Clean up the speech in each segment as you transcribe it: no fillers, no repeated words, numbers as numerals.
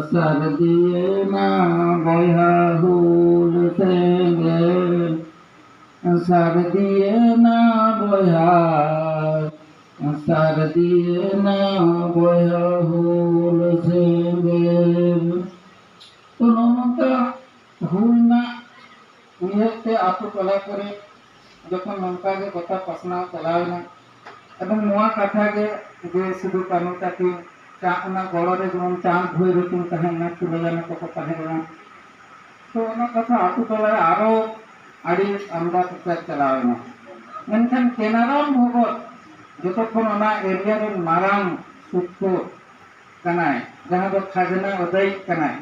सर्दिये ना बया हुल सेंगे सर्दिये ना बया सर्दिये ना बया हुल सेंगे तो नौका हुल ना उयते आतु टला करे जखन नौका के कथा पसना चलावना एवं नोआ कथा के जे सिदु कानु ताकि चाहना गड़े जेमन चाँद भैरवती तहना तुलना को तहना तो कथा आतु टला आरो आड़ी आमदा कथा चलावना मेनखान केनाराम भगत जतक्षण एरिया रे मारांग सुखो कनाय जहां दो खाजना अदाय कनाय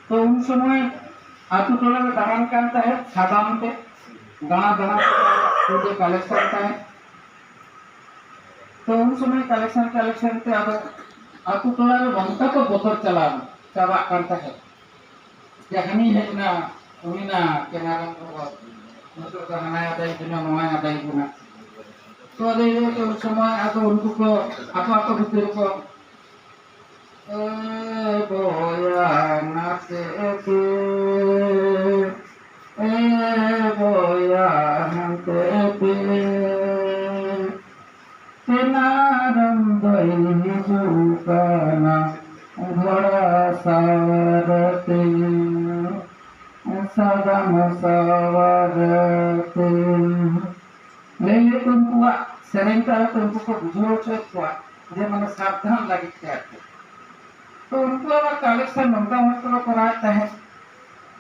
तो उन समय आतु टला में दारान कान ताहे सादाम ते दाना दाना तो कलेक्शन ताहे तो उन समय कलेक्शन ते आतु टोला में बनता तो बतर चाबा करता है जहानी है ना उन्हीं ना केनाराम भगत मतलब कहना आदाय बिना नोआ आदाय बिना तो अदे तो उस समय आतो उनको को आपा भीतर को बोया नाते के बोया नाते के केनाराम दई जुकाना घोड़ा सारते सदम सवारते ले तुमको सेरेंग का तुमको को बुझो छो जे माने सावधान लगी थे तो उनको अब कलेक्शन नंका मतलब कराता है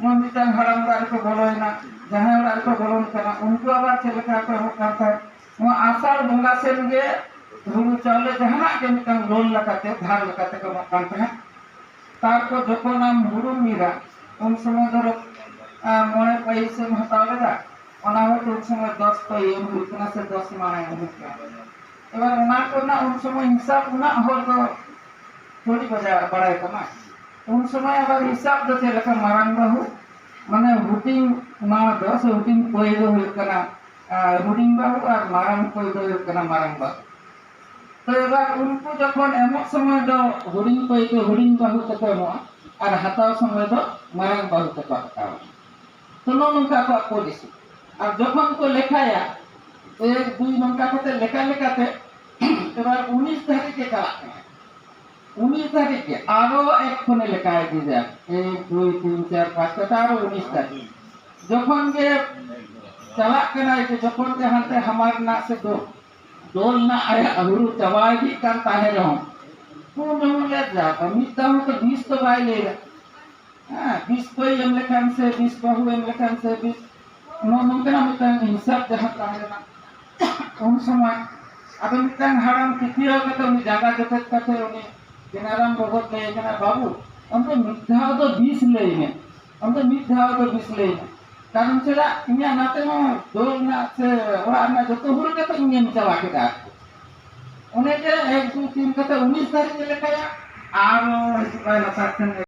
वो मिटान हराम दार को बोलोना जहां दार को बोलोन करा उनको अब चलका को करता है वो आषाढ़ बंगा से गे हुरु चावले जहां के मिटान लोन लगाते धार लगाते को करता है तार को जको नाम हुरु मीरा उन समय धरो मोने पैसे हटावेगा ओना हो तो उन समय 10 तो ये इतना से 10 माने होता एबार ओना को ना उन समय हिसाब ना हो तो थोड़ी बड़ा कमा उन समय अगर हिसाब दो चलका मारांग बाहु माने हुटिंग मा 10 हुटिंग कोई दो हुकना हुटिंग बाहु और मारांग कोई दो हुकना मारांग बाहु तो एबार उनको जखन एमक समय दो हुटिंग कोई दो हुटिंग बाहु तको नो और हताव समय दो मारांग बाहु तको हताव तो नोनका को पॉलिसी और जखन को लेखाया एक दुई नंका कते लेखा लेखाते एबार 19 तारीख के चला 19 तारीख के आरो एक खने लेखाय दी जाए 1 2 3 4 5 कता आरो 19 तारीख जखन के चला कना के जखन के हाते हमार ना से दो डोल ना आया हुरु चवाई भी कान ताहे रहो तो न ले जा मिता तो 20 तो बाय ले हां 20 कोई हम लेखान से 20 बहु हम लेखान से 20 नो नंकना मिता हिसाब जहां ताहे ना उन समय अब मिता हराम कितियो के उन जगह जतत कते उनी केनाराम भगत ले केना बाबू हम तो मिथ्या तो 20 लेने हम तो मिथ्या तो 20 लेने कारण चला इन्या नाते में दो ना से ओरा ना जतो हुरु के तो इन्या मिचावा के दा उन्हें के 1 2 3 कते 19 तारीख के लेखाया और इस बार ना